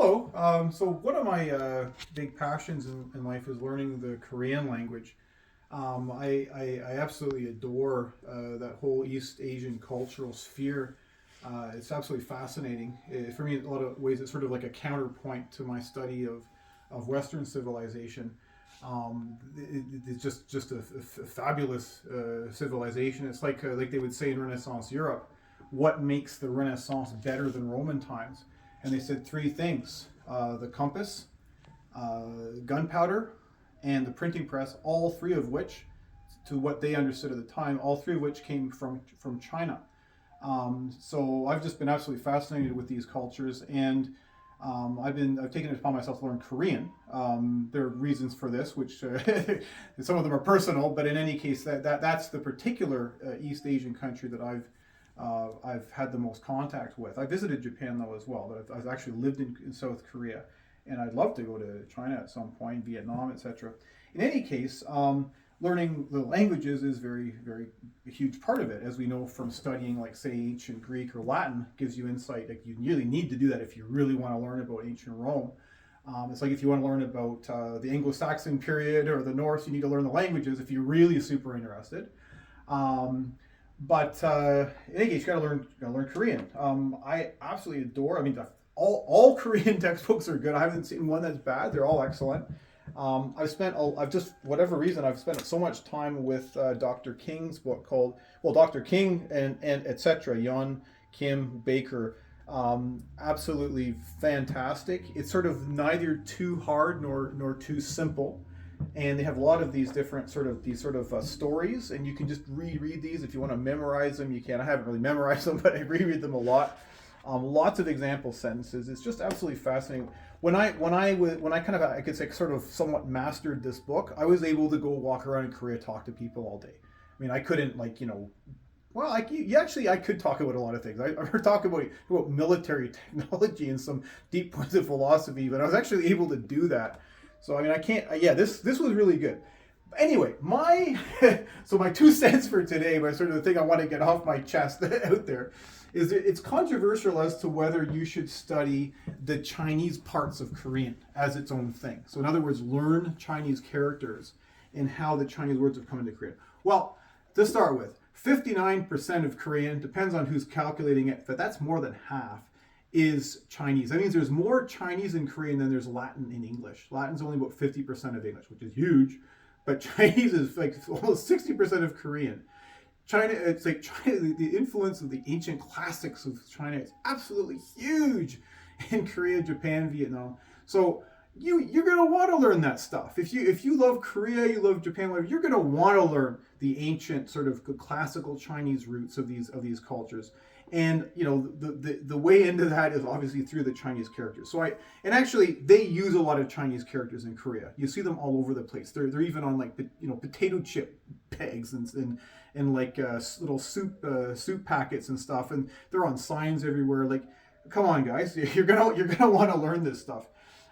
Hello. So one of my big passions in life is learning the Korean language. I absolutely adore that whole East Asian cultural sphere. It's absolutely fascinating. For me, in a lot of ways, it's sort of like a counterpoint to my study of Western civilization. It's just a fabulous civilization. It's like they would say in Renaissance Europe, what makes the Renaissance better than Roman times? And they said three things: the compass, gunpowder, and the printing press. All three of which, to what they understood at the time, all three of which came from China. So I've just been absolutely fascinated with these cultures, and I've taken it upon myself to learn Korean. There are reasons for this, which some of them are personal, but in any case, that's the particular East Asian country that I've had the most contact with. I visited Japan though as well, but I've actually lived in South Korea, and I'd love to go to China at some point, Vietnam, etc. In any case, learning the languages is very a huge part of it, as we know from studying, like, say, ancient Greek or Latin. Gives you insight. Like, you really need to do that if you really want to learn about ancient Rome. It's like if you want to learn about the Anglo-Saxon period or the Norse, you need to learn the languages if you're really super interested. Um, but in any case, you gotta learn Korean. I absolutely adore. I mean, all Korean textbooks are good. I haven't seen one that's bad. They're all excellent. I've just, whatever reason, I've spent so much time with Dr. King's book called, well, Dr. King and etc. Yon Kim Baker. Absolutely fantastic. It's sort of neither too hard nor too simple, and they have a lot of these sort of stories, and you can just reread these if you want to memorize them. You can. I haven't really memorized them, but I reread them a lot. Lots of example sentences. It's just absolutely fascinating. When I kind of, I could say, sort of somewhat mastered this book, I was able to go walk around in Korea, talk to people all day. I mean, I couldn't, like, well, like, actually, I could talk about a lot of things. I heard talk about military technology and some deep points of philosophy, but I was actually able to do that. So I mean, I can't. Yeah, this was really good. Anyway, my so my 2 cents for today, my sort of the thing I want to get off my chest out there, is that it's controversial as to whether you should study the Chinese parts of Korean as its own thing. So in other words, learn Chinese characters and how the Chinese words have come into Korean. Well, to start with, 59% of Korean, depends on who's calculating it, but that's more than half, is Chinese. That means there's more Chinese in Korean than there's Latin in English. Latin's only about 50% of English, which is huge, but Chinese is like almost 60% of Korean. China, it's like China, the influence of the ancient classics of China is absolutely huge in Korea, Japan, Vietnam. So you're gonna want to learn that stuff. If you love Korea, you love Japan, you're gonna want to learn the ancient sort of classical Chinese roots of these cultures. And the way into that is obviously through the Chinese characters. And actually they use a lot of Chinese characters in Korea. You see them all over the place. They're even on, like, potato chip pegs and like little soup packets and stuff, and they're on signs everywhere. Like, come on, guys, you're gonna want to learn this stuff.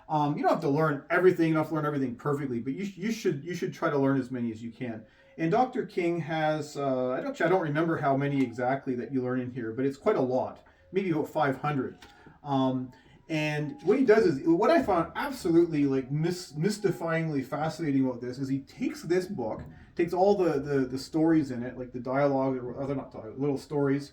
You don't have to learn everything. You don't have to learn everything perfectly, but you should try to learn as many as you can. And Dr. King has, I don't remember how many exactly that you learn in here, but it's quite a lot, maybe about 500. And what he does is, what I found absolutely, like, mystifyingly fascinating about this is, he takes this book, takes all the stories in it, like the dialogue, or other, not dialogue, little stories,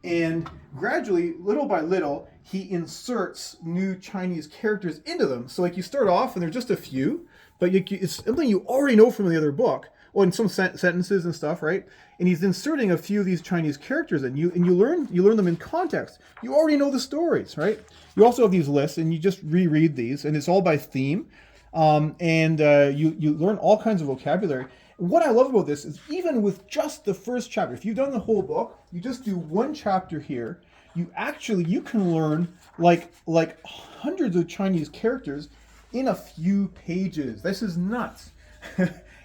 and gradually, little by little, he inserts new Chinese characters into them. So, like, you start off and there's just a few, but it's something you already know from the other book. Well, in some sentences and stuff, right? And he's inserting a few of these Chinese characters, and you learn them in context. You already know the stories, right? You also have these lists, and you just reread these, and it's all by theme, and you learn all kinds of vocabulary. What I love about this is, even with just the first chapter, if you've done the whole book, you just do one chapter here. You can learn like hundreds of Chinese characters in a few pages. This is nuts.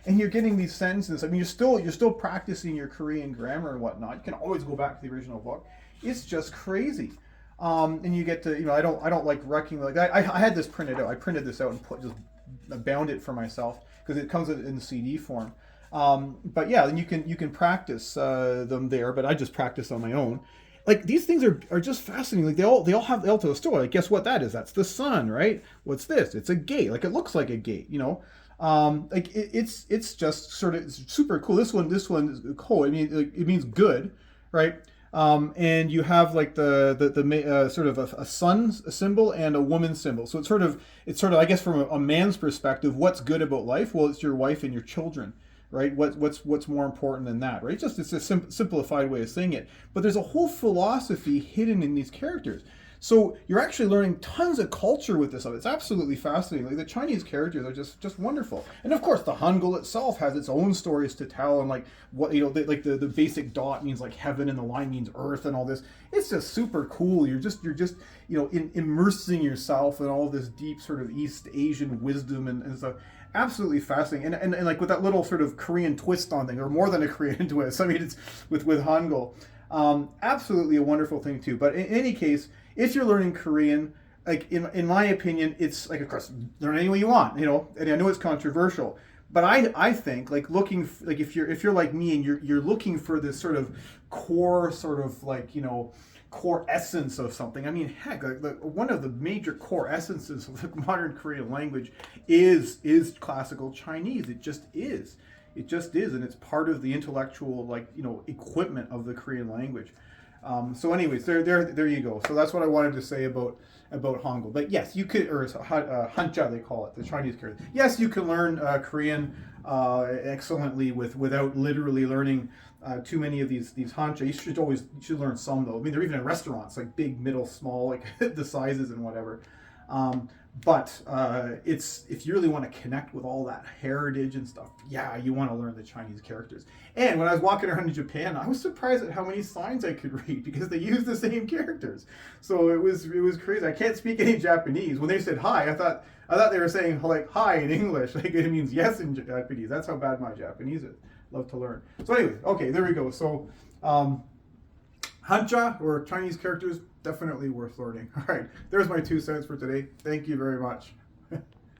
And you're getting these sentences. I mean, you're still practicing your Korean grammar and whatnot. You can always go back to the original book. It's just crazy. And you get to, I don't like wrecking. Like, I had this printed out. I printed this out and just bound it for myself, because it comes in the CD form. But yeah, then you can practice them there. But I just practice on my own. like these things are just fascinating. Like they all tell a story. Like guess what that is? That's the sun, right? What's this? It's a gate. Like it looks like a gate, you know. Like it's just sort of super cool. This one is cool. I mean, like, it means good, right? And you have like the sort of a sun symbol and a woman symbol. So it's sort of I guess from a man's perspective, what's good about life? Well, it's your wife and your children, right? What's more important than that, right? It's a simplified way of saying it, but there's a whole philosophy hidden in these characters. So you're actually learning tons of culture with this stuff. It's absolutely fascinating. Like the Chinese characters are just wonderful, and of course the Hangul itself has its own stories to tell, and like what like the basic dot means like heaven, and the line means earth, and all this. It's just super cool. You're just immersing yourself in all this deep sort of East Asian wisdom and stuff. Absolutely fascinating, and like with that little sort of Korean twist on thing, or more than a Korean twist. I mean, it's with Hangul. Absolutely a wonderful thing too. But in any case, if you're learning Korean, like in my opinion, it's like of course learn any way you want, And I know it's controversial, but I think like like if you're like me and you're looking for this sort of core sort of like core essence of something. I mean, heck, like one of the major core essences of the modern Korean language is classical Chinese. It just is. It just is, and it's part of the intellectual equipment of the Korean language. So, anyways, there you go. So that's what I wanted to say about Hangul. But yes, you could, or Hanja they call it, the Chinese character. Yes, you can learn Korean excellently without literally learning too many of these Hanja. You should learn some though. I mean, they're even in restaurants, like big, middle, small, like the sizes and whatever. But it's if you really want to connect with all that heritage and stuff, yeah, you want to learn the Chinese characters. And when I was walking around in Japan, I was surprised at how many signs I could read because they use the same characters. So it was crazy. I can't speak any Japanese. When they said hi, I thought they were saying like hi in English, like it means yes in Japanese. That's how bad my Japanese is. Love to learn. So anyway, okay, there we go. So Hanja or Chinese characters, definitely worth learning. All right, there's my 2 cents for today. Thank you very much.